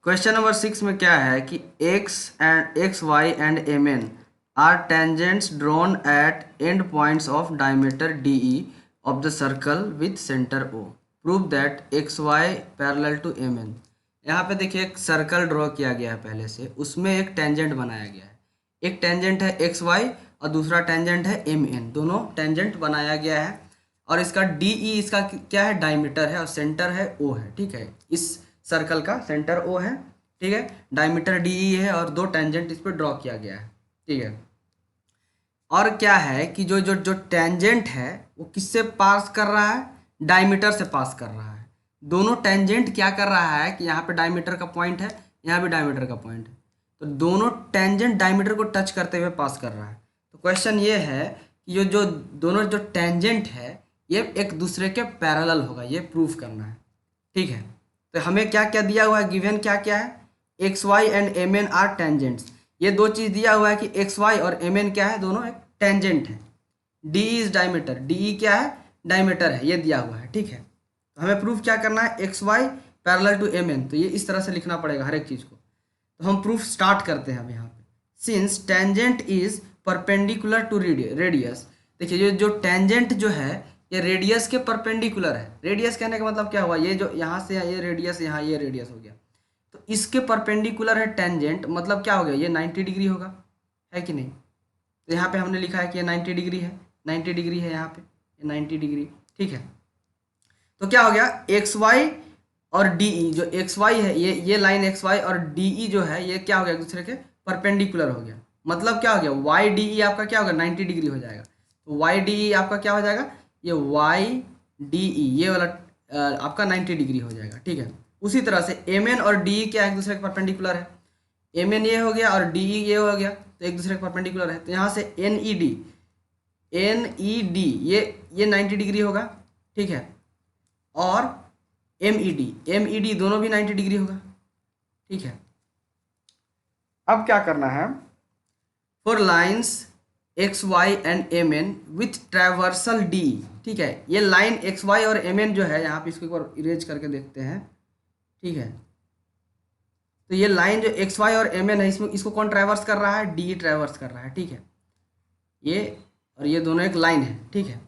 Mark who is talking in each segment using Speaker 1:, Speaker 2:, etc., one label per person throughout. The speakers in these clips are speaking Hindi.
Speaker 1: क्वेश्चन नंबर 6 में क्या है कि X Y and M N are tangents drawn at end points of diameter D E of the circle with centre O. Prove that X Y parallel to M N. यहाँ पे देखिए एक सर्कल ड्रॉ किया गया है पहले से, उसमें एक टेंजेंट बनाया गया है। एक टेंजेंट है एक्स वाई और दूसरा टेंजेंट है एम एन, दोनों टेंजेंट बनाया गया है। और इसका डी ई इसका क्या है, डायमीटर है, और सेंटर है ओ है। ठीक है, इस सर्कल का सेंटर ओ है। ठीक है, डायमीटर डी ई है और दो टेंजेंट इस पर ड्रॉ किया गया है। ठीक है, और क्या है कि जो जो जो टेंजेंट है वो किससे पास कर रहा है, डायमीटर से पास कर रहा है। दोनों टेंजेंट क्या कर रहा है कि यहाँ पे डायमीटर का पॉइंट है, यहाँ भी डायमीटर का पॉइंट है, तो दोनों टेंजेंट डायमीटर को टच करते हुए पास कर रहा है। तो क्वेश्चन ये है कि जो जो दोनों जो टेंजेंट है ये एक दूसरे के पैरेलल होगा, ये प्रूफ करना है। ठीक है, तो हमें क्या क्या दिया हुआ है, गिवन क्या क्या है, X Y and M N are tangents. ये दो चीज़ दिया हुआ है कि एक्स वाई और एम एन क्या है, दोनों एक टेंजेंट है। D is diameter, D E क्या है, डायमीटर है, ये दिया हुआ है। ठीक है, तो हमें प्रूफ क्या करना है, X Y parallel to M N, तो ये इस तरह से लिखना पड़ेगा हर एक चीज़ को। तो हम प्रूफ स्टार्ट करते हैं अब यहाँ पे। Since tangent is perpendicular to radius. देखिए जो टेंजेंट जो है ये रेडियस के परपेंडिकुलर है। रेडियस कहने का मतलब क्या हुआ, ये जो यहाँ से ये रेडियस, यहाँ ये रेडियस हो गया, तो इसके परपेंडिकुलर है टेंजेंट, मतलब क्या हो गया, ये 90 डिग्री होगा, है कि नहीं। तो यहाँ पे हमने लिखा है कि ये 90 डिग्री है, 90 डिग्री है यहाँ पे, ये 90 डिग्री। ठीक है, तो क्या हो गया, एक्स वाई और डी ई, जो एक्स वाई है ये लाइन एक्स वाई और डी ई जो है ये क्या हो गया, एक दूसरे के परपेंडिकुलर हो गया। मतलब क्या हो गया, वाई डी ई आपका क्या होगा, 90 डिग्री हो जाएगा। तो वाई डी ई आपका क्या हो जाएगा, ये वाई डी ई ये वाला आपका 90 डिग्री हो जाएगा। ठीक है, उसी तरह से एम एन और डी ई क्या एक दूसरे के परपेंडिकुलर है, एम एन ये हो गया और डी ई ये हो गया, तो एक दूसरे के परपेंडिकुलर है। तो यहाँ से एन ई डी ये 90 डिग्री होगा। ठीक है, और एम ई डी दोनों भी 90 डिग्री होगा। ठीक है, अब क्या करना है, for lines X Y and M N with traversal D. ठीक है, ये लाइन एक्स वाई और एम एन जो है, यहाँ पे इसको एक बार इरेज करके देखते हैं। ठीक है, तो ये लाइन जो एक्स वाई और एम एन है, इसमें इसको कौन ट्रैवर्स कर रहा है, डी ट्रैवर्स कर रहा है। ठीक है, ये और ये दोनों एक लाइन है। ठीक है,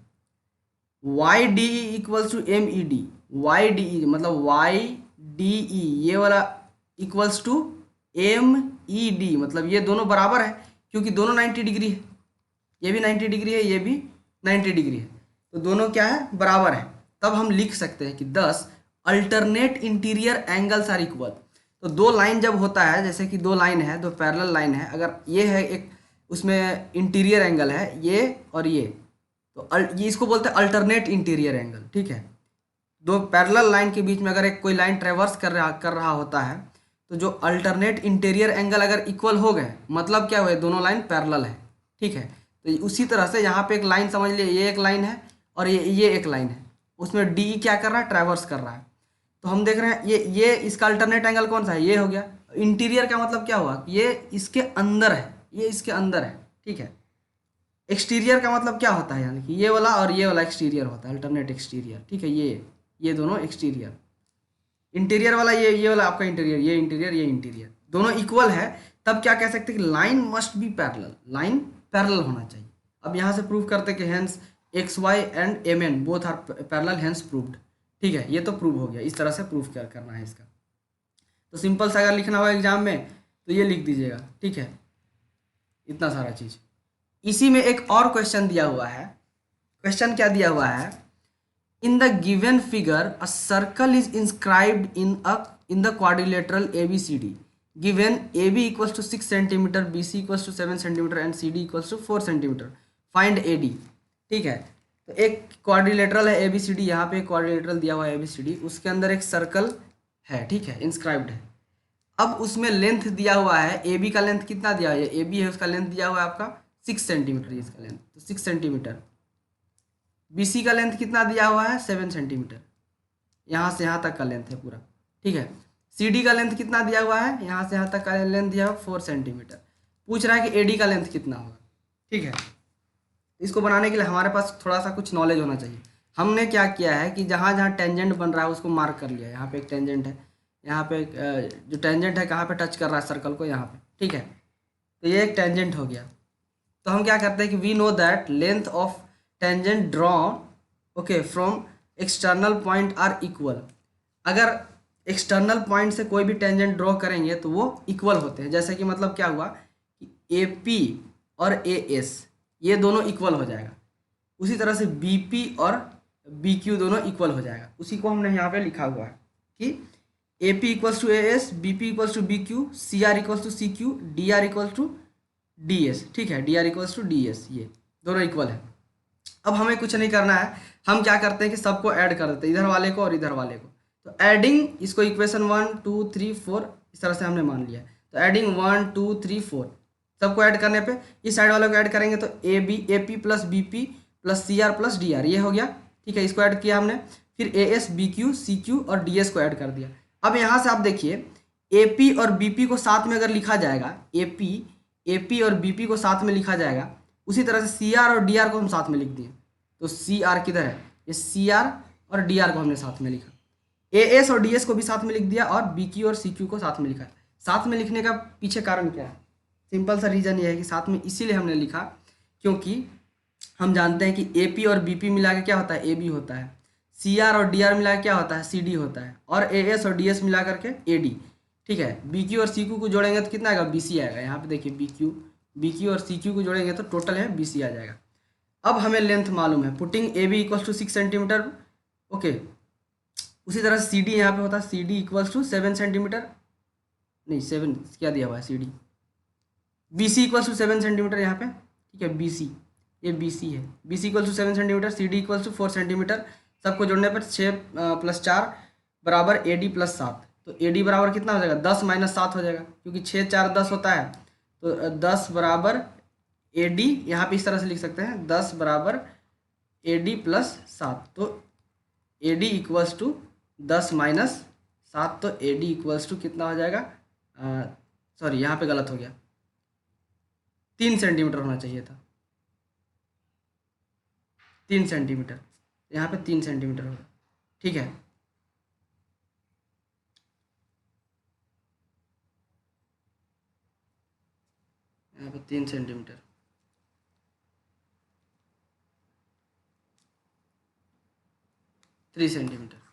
Speaker 1: Y D E equals to M E D, Y D E मतलब वाई डी ई ये वाला equals to M E D, मतलब ये दोनों बराबर है क्योंकि दोनों 90 डिग्री है, ये भी 90 डिग्री है, ये भी 90 डिग्री है, तो दोनों क्या है, बराबर है। तब हम लिख सकते हैं कि 10 alternate interior angles are equal. तो दो लाइन जब होता है, जैसे कि दो लाइन है, दो पैरेलल लाइन है, अगर ये है एक, उसमें इंटीरियर एंगल है ये और ये, तो ये इसको बोलते हैं अल्टरनेट इंटीरियर एंगल। ठीक है, दो पैरेलल लाइन के बीच में अगर एक कोई लाइन ट्रेवर्स कर रहा होता है, तो जो अल्टरनेट इंटीरियर एंगल अगर इक्वल हो गए, मतलब क्या हुए, दोनों लाइन पैरेलल है। ठीक है, तो उसी तरह से यहाँ पे एक लाइन समझ लिए, ये एक लाइन है और ये एक लाइन है, उसमें डी क्या कर रहा है, ट्रैवर्स कर रहा है। तो हम देख रहे हैं ये इसका अल्टरनेट एंगल कौन सा है, ये हो गया। इंटीरियर का मतलब क्या हुआ, ये इसके अंदर है, ये इसके अंदर है। ठीक है, एक्सटीरियर का मतलब क्या होता है, यानी कि ये वाला और ये वाला एक्सटीरियर होता है, अल्टरनेट एक्सटीरियर। ठीक है, ये दोनों एक्सटीरियर, इंटीरियर वाला ये वाला आपका इंटीरियर, ये इंटीरियर दोनों इक्वल है, तब क्या कह सकते हैं कि line must be parallel, line parallel होना चाहिए। अब यहाँ से प्रूव करते हैं कि hence X Y and M N both are parallel, hence proved. ठीक है, ये तो प्रूव हो गया, इस तरह से प्रूव करना है इसका। तो सिंपल सा अगर लिखना हो एग्जाम में तो ये लिख दीजिएगा। ठीक है, इतना सारा चीज़। इसी में एक और क्वेश्चन दिया हुआ है। क्वेश्चन क्या दिया हुआ है, in the given figure a circle is inscribed in the quadrilateral ABCD given AB equals to 6 centimetre, BC equals to 7 centimetre and CD equals to 4 centimetre, find AD। ठीक है, तो एक क्वाड्रिलेटरल है ABCD, यहाँ पे एक क्वाड्रिलेटरल दिया हुआ है ABCD, उसके अंदर एक सर्कल है। ठीक है, इंस्क्राइब्ड है। अब उसमें लेंथ दिया हुआ है, AB का लेंथ कितना दिया है, ये AB है, उसका लेंथ दिया हुआ है आपका 6 सेंटीमीटर, इसका लेंथ तो 6 सेंटीमीटर। BC का लेंथ कितना दिया हुआ है, 7 सेंटीमीटर, यहाँ से यहाँ तक का लेंथ है पूरा। ठीक है, CD का लेंथ कितना दिया हुआ है, यहाँ से यहाँ तक का लेंथ दिया हुआ 4 सेंटीमीटर। पूछ रहा है कि AD का लेंथ कितना होगा। ठीक है, इसको बनाने के लिए हमारे पास थोड़ा सा कुछ नॉलेज होना चाहिए। हमने क्या किया है कि जहाँ जहाँ टेंजेंट बन रहा है उसको मार्क कर लिया। यहाँ पे एक टेंजेंट है, यहाँ पे जो टेंजेंट है कहाँ पे टच कर रहा है सर्कल को, यहाँ पे, ठीक है। तो ये एक टेंजेंट हो गया। तो हम क्या करते हैं कि we know that length of tangent drawn okay from external point are equal. अगर एक्सटर्नल पॉइंट से कोई भी टेंजेंट ड्रॉ करेंगे तो वो इक्वल होते हैं। जैसे कि मतलब क्या हुआ कि ए पी और ए एस ये दोनों इक्वल हो जाएगा। उसी तरह से बी पी और बी क्यू दोनों इक्वल हो जाएगा। उसी को हमने यहाँ पे लिखा हुआ है कि A P equals to A S, B P equals to B Q, C R equals to C Q, D R equals to D S, ठीक है, D R equals to D S, ये दोनों इक्वल है। अब हमें कुछ नहीं करना है, हम क्या करते हैं कि सबको ऐड कर देते हैं, इधर वाले को और इधर वाले को। तो एडिंग इसको इक्वेशन 1 2 3 4 इस तरह से हमने मान लिया। तो एडिंग 1 2 3 4 सबको ऐड करने पे इस साइड वाले को ऐड करेंगे तो A P plus B P plus C R plus D R ये हो गया, ठीक है। इसको ऐड किया हमने, फिर A S B Q C Q और डी एस को ऐड कर दिया। अब यहाँ से आप देखिए ए पी और बी पी को साथ में अगर लिखा जाएगा, ए पी और बी पी को साथ में लिखा जाएगा, उसी तरह से सी आर और डी आर को हम साथ में लिख दिए। तो सी आर किधर है, ये सी आर और डी आर को हमने साथ में लिखा। ए एस और डी एस को भी साथ में लिख दिया और बी क्यू और सी क्यू को साथ में लिखा। साथ में लिखने का पीछे कारण क्या है, सिंपल सा रीज़न ये है कि साथ में इसीलिए हमने लिखा क्योंकि हम जानते हैं कि ए पी और बी पी मिला के क्या होता है, ए बी होता है। सी आर और डी आर मिला के क्या होता है, सी डी होता है। और ए एस और डी एस मिला करके ए डी, ठीक है। बी क्यू और सी क्यू को जोड़ेंगे तो कितना आएगा, बी सी आएगा। यहाँ पे देखिए बी क्यू और सी क्यू को जोड़ेंगे तो टोटल है बी सी आ जाएगा। अब हमें लेंथ मालूम है, putting A B equals to 6 centimetre, okay. उसी तरह सी डी यहाँ पे होता है, C D equals to 7 centimetre, नहीं 7 क्या दिया हुआ है, C D. B C equals to 7 centimetre यहाँ पे, ठीक है। बी सी, ये बी सी है, B C equals to 7 centimetre, C D equals to 4 centimetre. सबको जोड़ने पर 6 + 4 बराबर ए डी + 7। तो ए डी बराबर कितना हो जाएगा, 10 - 7 हो जाएगा, क्योंकि 6 4 10 होता है। तो 10 बराबर ए डी, यहाँ पे इस तरह से लिख सकते हैं, 10 बराबर ए डी + 7। तो ए डी इक्वल्स टू 10 - 7, तो ए डी इक्वल्स टू कितना हो जाएगा, सॉरी यहाँ पे गलत हो गया, 3 सेंटीमीटर होना चाहिए था, 3 सेंटीमीटर। यहाँ पे 3 सेंटीमीटर होगा, ठीक है। यहाँ पे 3 सेंटीमीटर, थ्री सेंटीमीटर।